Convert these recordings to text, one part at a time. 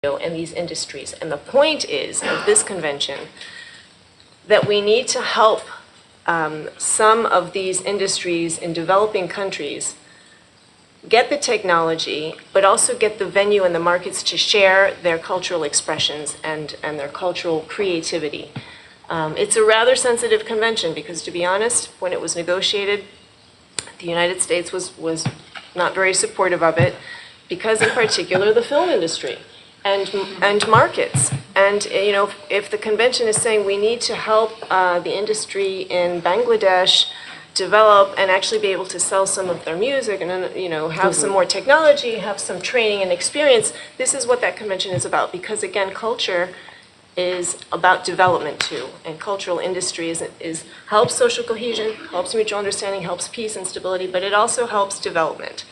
and these industries. And the point is of this convention that we need to help some of these industries in developing countries get the technology, but also get the venue and the markets to share their cultural expressions and their cultural creativity. It's a rather sensitive convention because, to be honest, when it was negotiated, the United States was not very supportive of it because, in particular, the film industry and markets. And if the convention is saying we need to help the industry in Bangladesh develop and actually be able to sell some of their music and have some more technology, have some training and experience, this is what that convention is about. Because again, culture is about development too, and cultural industry helps social cohesion, helps mutual understanding, helps peace and stability, but it also helps development.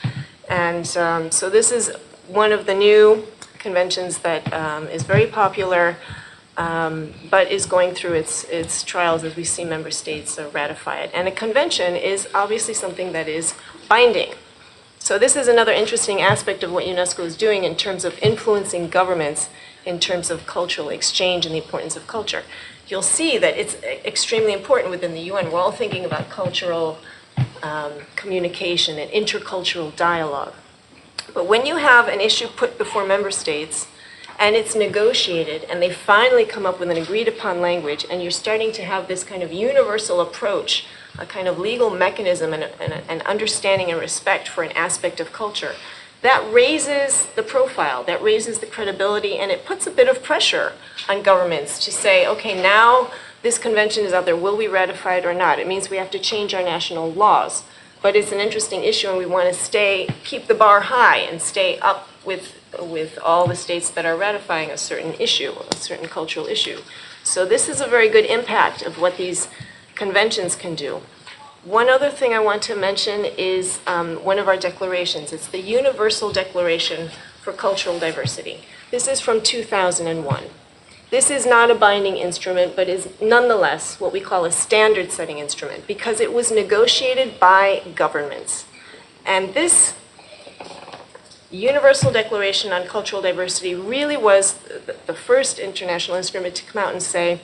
And so this is one of the new conventions that is very popular, but is going through its trials as we see member states ratify it. And a convention is obviously something that is binding. So this is another interesting aspect of what UNESCO is doing in terms of influencing governments in terms of cultural exchange and the importance of culture. You'll see that it's extremely important within the UN. We're all thinking about cultural communication and intercultural dialogue. But when you have an issue put before member states and it's negotiated and they finally come up with an agreed upon language and you're starting to have this kind of universal approach, a kind of legal mechanism and an understanding and respect for an aspect of culture, that raises the profile, that raises the credibility, and it puts a bit of pressure on governments to say, okay, now this convention is out there, will we ratify it or not? It means we have to change our national laws. But it's an interesting issue, and we want to keep the bar high and stay up with all the states that are ratifying a certain issue, a certain cultural issue. So this is a very good impact of what these conventions can do. One other thing I want to mention is one of our declarations. It's the Universal Declaration for Cultural Diversity. This is from 2001. This is not a binding instrument, but is nonetheless what we call a standard-setting instrument because it was negotiated by governments. And this Universal Declaration on Cultural Diversity really was the first international instrument to come out and say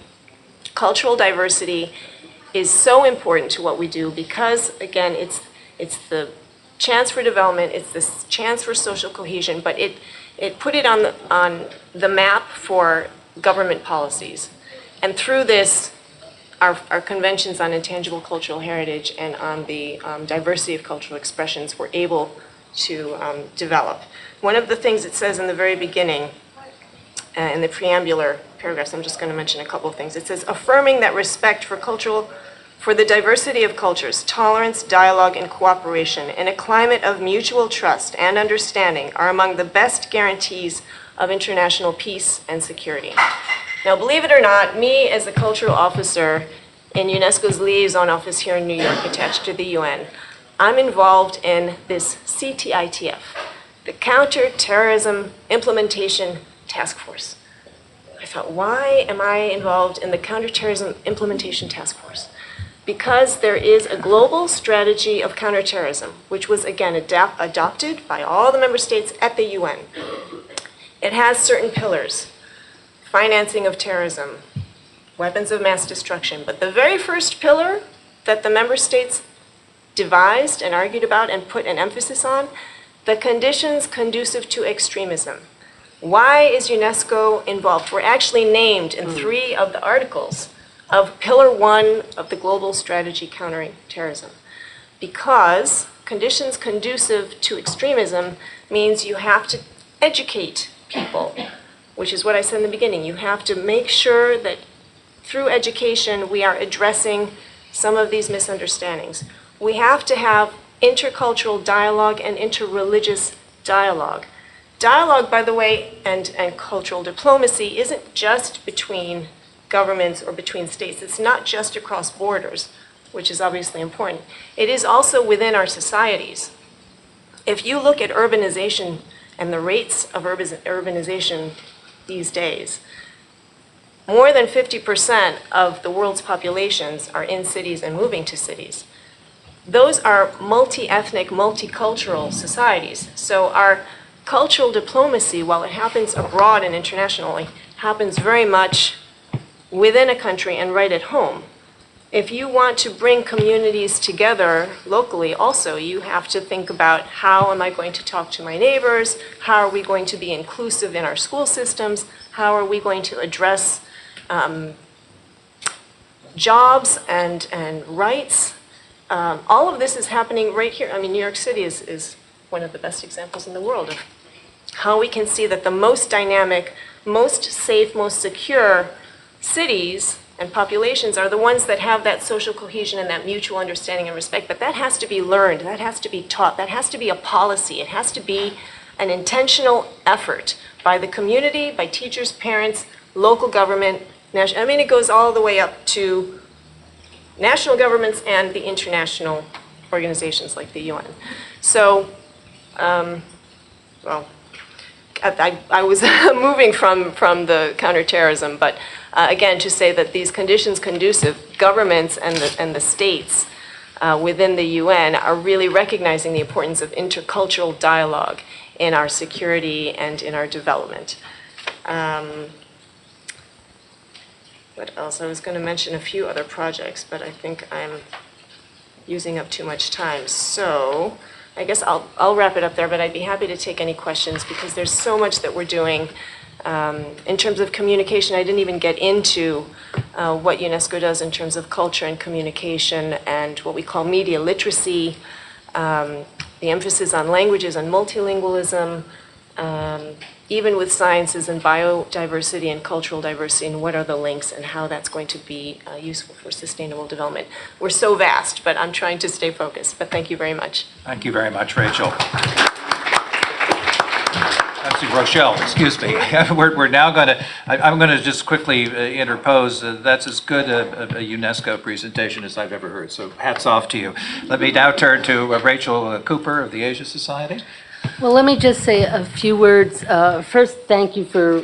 cultural diversity is so important to what we do because, again, it's the chance for development, it's the chance for social cohesion, but it put it on the map for government policies. And through this, our conventions on intangible cultural heritage and on the diversity of cultural expressions were able to develop. One of the things it says in the very beginning, in the preambular paragraphs, I'm just going to mention a couple of things. It says, affirming that respect for the diversity of cultures, tolerance, dialogue, and cooperation in a climate of mutual trust and understanding are among the best guarantees of international peace and security. Now, believe it or not, me as a cultural officer in UNESCO's liaison office here in New York, attached to the UN, I'm involved in this CTITF, the Counterterrorism Implementation Task Force. I thought, why am I involved in the Counterterrorism Implementation Task Force? Because there is a global strategy of counterterrorism, which was, again, adopted by all the member states at the UN. It has certain pillars: financing of terrorism, weapons of mass destruction. But the very first pillar that the member states devised and argued about and put an emphasis on, the conditions conducive to extremism. Why is UNESCO involved? We're actually named in 3 of the articles of Pillar 1 of the Global Strategy Countering Terrorism. Because conditions conducive to extremism means you have to educate people, which is what I said in the beginning. You have to make sure that through education we are addressing some of these misunderstandings. We have to have intercultural dialogue and interreligious dialogue. Dialogue, by the way, and cultural diplomacy isn't just between governments or between states. It's not just across borders, which is obviously important. It is also within our societies. If you look at urbanization and the rates of urbanization these days, more than 50% of the world's populations are in cities and moving to cities. Those are multi-ethnic, multicultural societies. So our cultural diplomacy, while it happens abroad and internationally, happens very much within a country and right at home. If you want to bring communities together locally also, you have to think about how am I going to talk to my neighbors? How are we going to be inclusive in our school systems? How are we going to address jobs and rights? All of this is happening right here. I mean, New York City is one of the best examples in the world of how we can see that the most dynamic, most safe, most secure cities and populations are the ones that have that social cohesion and that mutual understanding and respect. But that has to be learned, that has to be taught, that has to be a policy. It has to be an intentional effort by the community, by teachers, parents, local government, national. I mean, it goes all the way up to national governments and the international organizations like the UN. So, well, I was moving from the counterterrorism, but again, to say that these conditions conducive, governments and the states within the UN are really recognizing the importance of intercultural dialogue in our security and in our development. What else? I was going to mention a few other projects, but I think I'm using up too much time. So I guess I'll wrap it up there, but I'd be happy to take any questions because there's so much that we're doing. In terms of communication, I didn't even get into what UNESCO does in terms of culture and communication and what we call media literacy, the emphasis on languages and multilingualism, even with sciences and biodiversity and cultural diversity, and what are the links and how that's going to be useful for sustainable development. We're so vast, but I'm trying to stay focused. But thank you very much. Thank you very much, Rachel. Rochelle, excuse me. We're now going to, I'm going to just quickly interpose. That's as good a UNESCO presentation as I've ever heard, so hats off to you. Let me now turn to Rachel Cooper of the Asia Society. Well, let me just say a few words. First, thank you for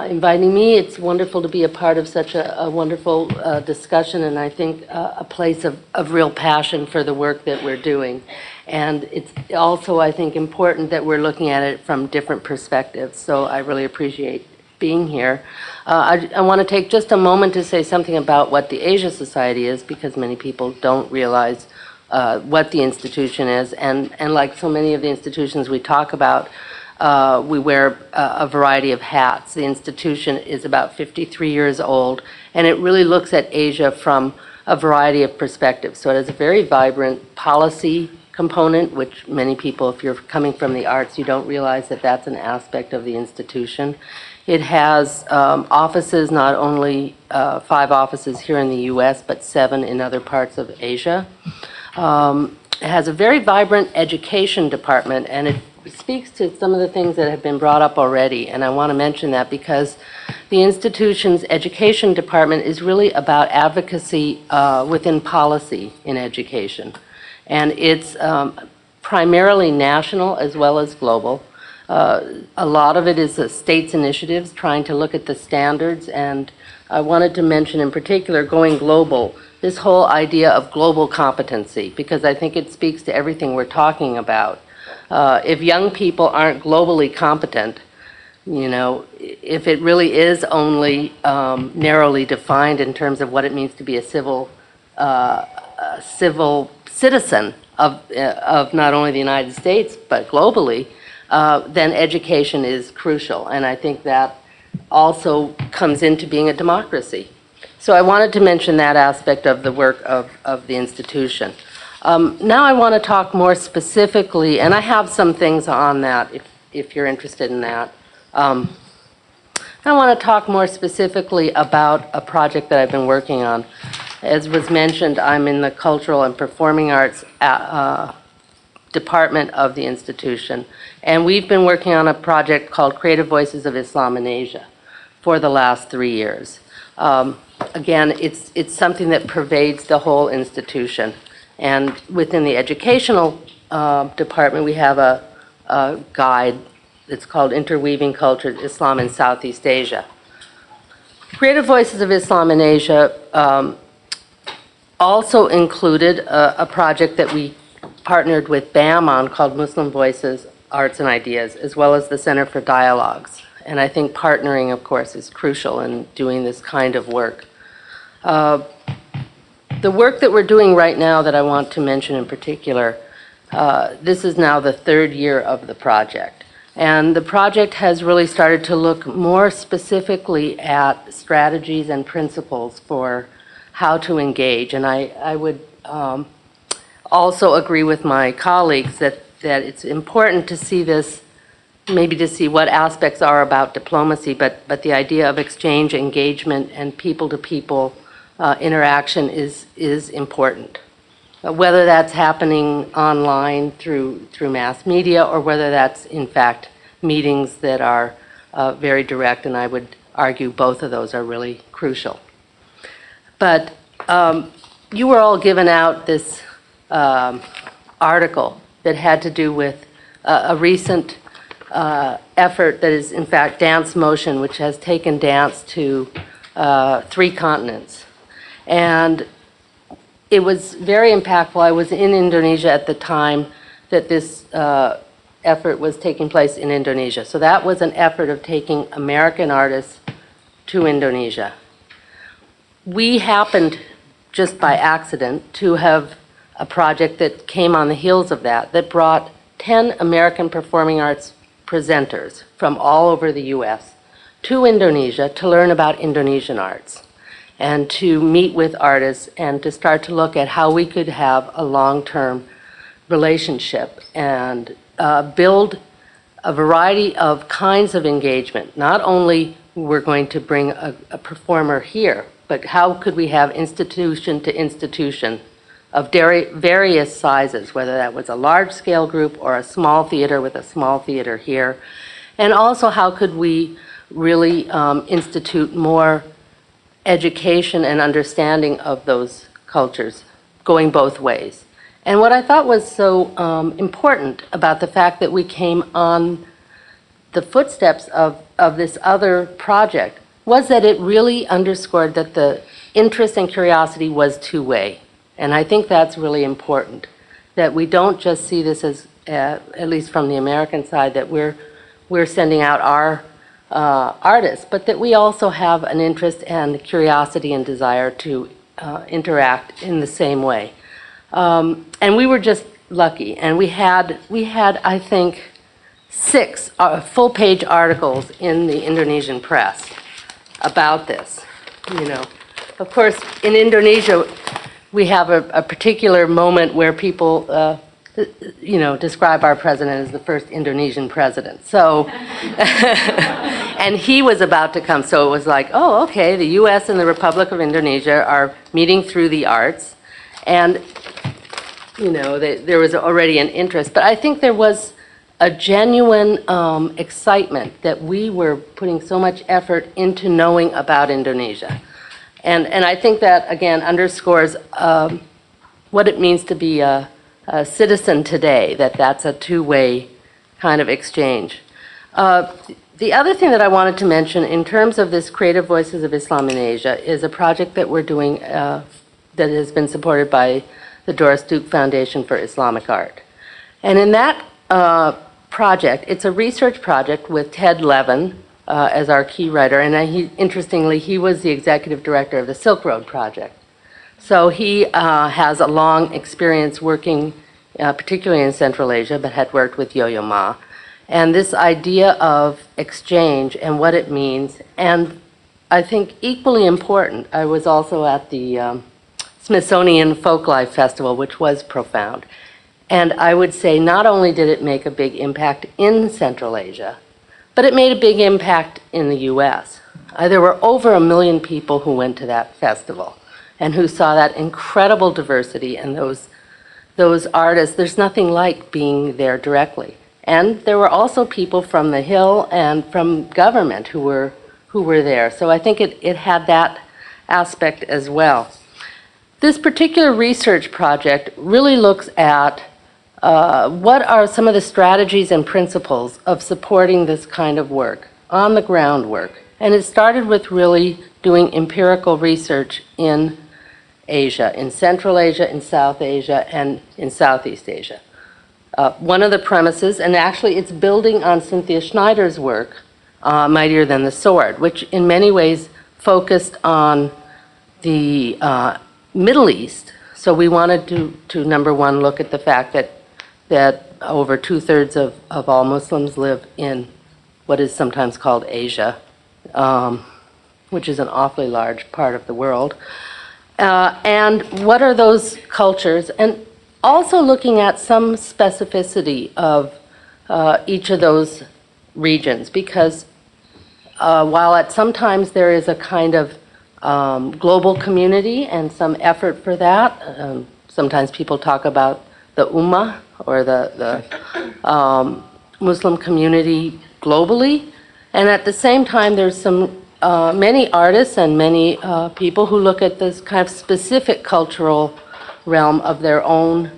inviting me. It's wonderful to be a part of such a wonderful discussion, and I think a place of real passion for the work that we're doing. And it's also, I think, important that we're looking at it from different perspectives, so I really appreciate being here. I want to take just a moment to say something about what the Asia Society is, because many people don't realize what the institution is, and like so many of the institutions we talk about, we wear a variety of hats. The institution is about 53 years old, and it really looks at Asia from a variety of perspectives. So it has a very vibrant policy component, which many people, if you're coming from the arts, you don't realize that that's an aspect of the institution. It has offices, not only 5 offices here in the US, but 7 in other parts of Asia. It has a very vibrant education department, and it speaks to some of the things that have been brought up already, and I want to mention that because the institution's education department is really about advocacy within policy in education. And it's primarily national as well as global. A lot of it is the states' initiatives trying to look at the standards, and I wanted to mention in particular going global, this whole idea of global competency, because I think it speaks to everything we're talking about. If young people aren't globally competent, you know, if it really is only narrowly defined in terms of what it means to be a civil citizen of not only the United States, but globally, then education is crucial. And I think that also comes into being a democracy. So I wanted to mention that aspect of the work of the institution. Now I want to talk more specifically, and I have some things on that if you're interested in that. I want to talk more specifically about a project that I've been working on. As was mentioned, I'm in the Cultural and Performing Arts department of the institution, and we've been working on a project called Creative Voices of Islam in Asia for the last 3 years. Again, it's something that pervades the whole institution. And within the educational department, we have a guide that's called Interweaving Cultures, Islam in Southeast Asia. Creative Voices of Islam in Asia also included a project that we partnered with BAM on called Muslim Voices Arts and Ideas, as well as the Center for Dialogues. And I think partnering, of course, is crucial in doing this kind of work. The work that we're doing right now that I want to mention in particular, this is now the third year of the project. And the project has really started to look more specifically at strategies and principles for how to engage. And I would also agree with my colleagues that it's important to see this, maybe to see what aspects are about diplomacy, but the idea of exchange, engagement, and people-to-people interaction is important. Whether that's happening online through mass media, or whether that's in fact meetings that are very direct, and I would argue both of those are really crucial. But you were all given out this article that had to do with a recent effort that is in fact Dance Motion, which has taken dance to 3 continents. And it was very impactful. I was in Indonesia at the time that this effort was taking place in Indonesia. So that was an effort of taking American artists to Indonesia. We happened, just by accident, to have a project that came on the heels of that brought 10 American performing arts presenters from all over the US to Indonesia to learn about Indonesian arts, and to meet with artists and to start to look at how we could have a long-term relationship and build a variety of kinds of engagement. Not only we're going to bring a performer here, but how could we have institution to institution of various sizes, whether that was a large-scale group or a small theater with a small theater here. And also how could we really institute more education and understanding of those cultures, going both ways. And what I thought was so important about the fact that we came on the footsteps of this other project was that it really underscored that the interest and curiosity was two-way. And I think that's really important, that we don't just see this as, at least from the American side, that we're sending out our artists, but that we also have an interest and curiosity and desire to interact in the same way. And we were just lucky, and we had I think 6 full-page articles in the Indonesian press about this. You know, of course, in Indonesia, we have a particular moment where people describe our president as the first Indonesian president. So, and he was about to come, so it was like, oh, okay, the U.S. and the Republic of Indonesia are meeting through the arts, and there was already an interest. But I think there was a genuine excitement that we were putting so much effort into knowing about Indonesia. And I think that, again, underscores what it means to be a citizen today, that's a two-way kind of exchange. The other thing that I wanted to mention in terms of this Creative Voices of Islam in Asia is a project that we're doing that has been supported by the Doris Duke Foundation for Islamic Art. And in that project, it's a research project with Ted Levin as our key writer, and interestingly, he was the executive director of the Silk Road Project. So he has a long experience working, particularly in Central Asia, but had worked with Yo-Yo Ma. And this idea of exchange and what it means, and I think equally important, I was also at the Smithsonian Folklife Festival, which was profound. And I would say not only did it make a big impact in Central Asia, but it made a big impact in the US. There were over 1 million people who went to that festival and who saw that incredible diversity and those artists. There's nothing like being there directly. And there were also people from the Hill and from government who were there. So I think it had that aspect as well. This particular research project really looks at what are some of the strategies and principles of supporting this kind of work, on the ground work. And it started with really doing empirical research in Asia, in Central Asia, in South Asia, and in Southeast Asia. One of the premises, and actually it's building on Cynthia Schneider's work, Mightier Than the Sword, which in many ways focused on the Middle East. So we wanted to number one, look at the fact that over 2/3 of all Muslims live in what is sometimes called Asia, which is an awfully large part of the world. And what are those cultures? And also looking at some specificity of each of those regions, because while at sometimes there is a kind of global community and some effort for that, sometimes people talk about the Ummah or the Muslim community globally, and at the same time there's some many artists and many people who look at this kind of specific cultural realm of their own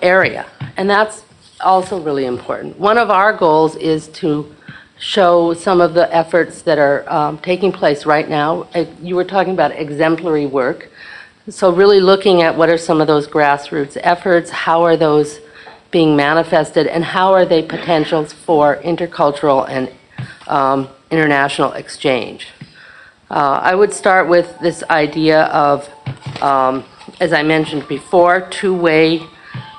area, and that's also really important. One of our goals is to show some of the efforts that are taking place right now. You were talking about exemplary work, so really looking at what are some of those grassroots efforts, how are those being manifested, and how are they potentials for intercultural and international exchange. I would start with this idea of, as I mentioned before, two-way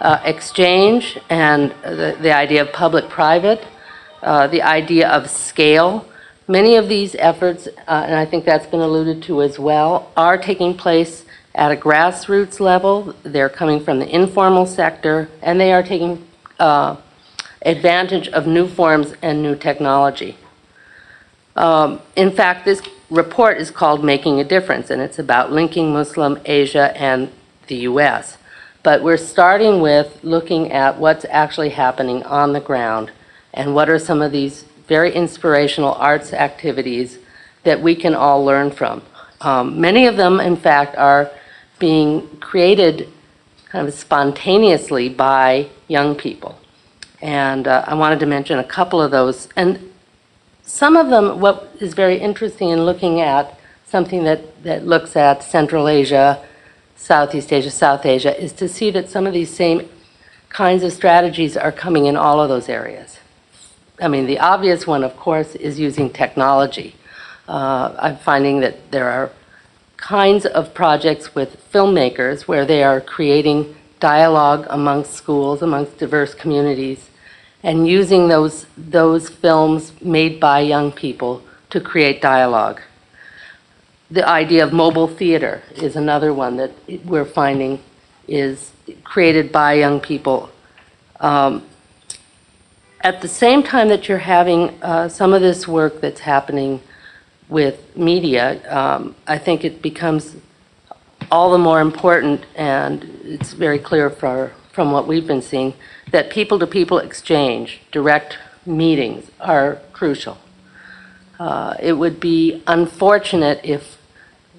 exchange, and the idea of public-private, the idea of scale. Many of these efforts, and I think that's been alluded to as well, are taking place at a grassroots level. They're coming from the informal sector, and they are taking advantage of new forms and new technology. In fact, this report is called Making a Difference, and it's about linking Muslim Asia and the US. But we're starting with looking at what's actually happening on the ground and what are some of these very inspirational arts activities that we can all learn from. Many of them, in fact, are being created kind of spontaneously by young people. And I wanted to mention a couple of those. And some of them, what is very interesting in looking at something that looks at Central Asia, Southeast Asia, South Asia, is to see that some of these same kinds of strategies are coming in all of those areas. I mean, the obvious one, of course, is using technology. I'm finding that there are kinds of projects with filmmakers where they are creating dialogue amongst schools, amongst diverse communities, and using those films made by young people to create dialogue. The idea of mobile theater is another one that we're finding is created by young people. At the same time that you're having some of this work that's happening with media, I think it becomes all the more important, and it's very clear from what we've been seeing, that people-to-people exchange, direct meetings are crucial. It would be unfortunate if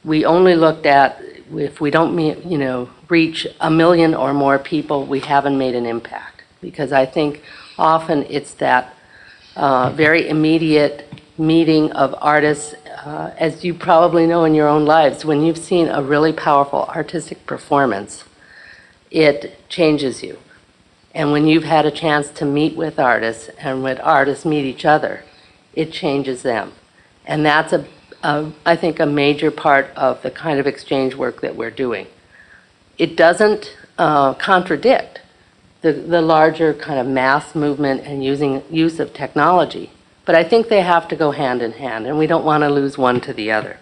we only looked at, if we don't reach 1 million or more people, we haven't made an impact. Because I think often it's that very immediate meeting of artists, as you probably know in your own lives, when you've seen a really powerful artistic performance, it changes you. And when you've had a chance to meet with artists, and when artists meet each other, it changes them. And that's, I think, a major part of the kind of exchange work that we're doing. It doesn't contradict the larger kind of mass movement and use of technology, but I think they have to go hand in hand, and we don't want to lose one to the other.